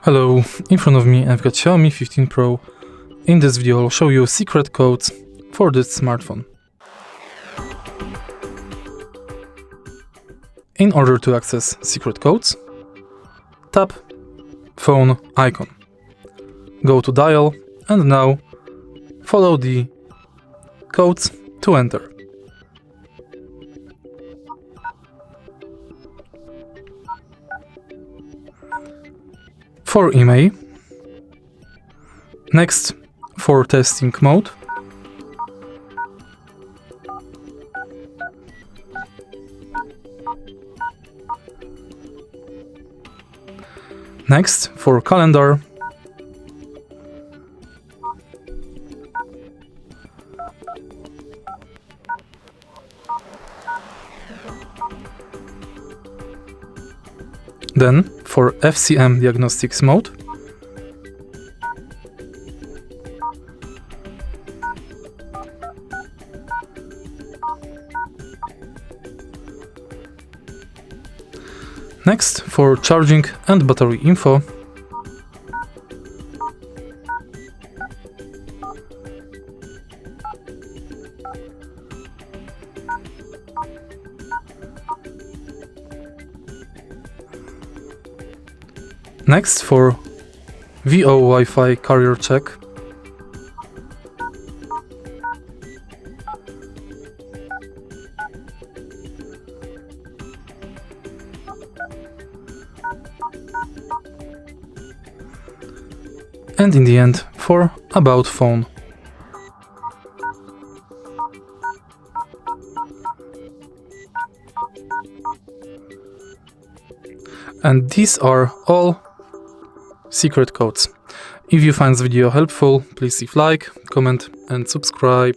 Hello, in front of me I've got Xiaomi 15 Pro. In this video I'll show you secret codes for this smartphone. In order to access secret codes, tap phone icon. Go to dial and now follow the codes to enter. For email, next for testing mode, next for calendar, then for FCM diagnostics mode, next for charging and battery info, next for VO Wi-Fi carrier check, and in the end for about phone. And these are all secret codes. If you find this video helpful, please leave like, comment and subscribe.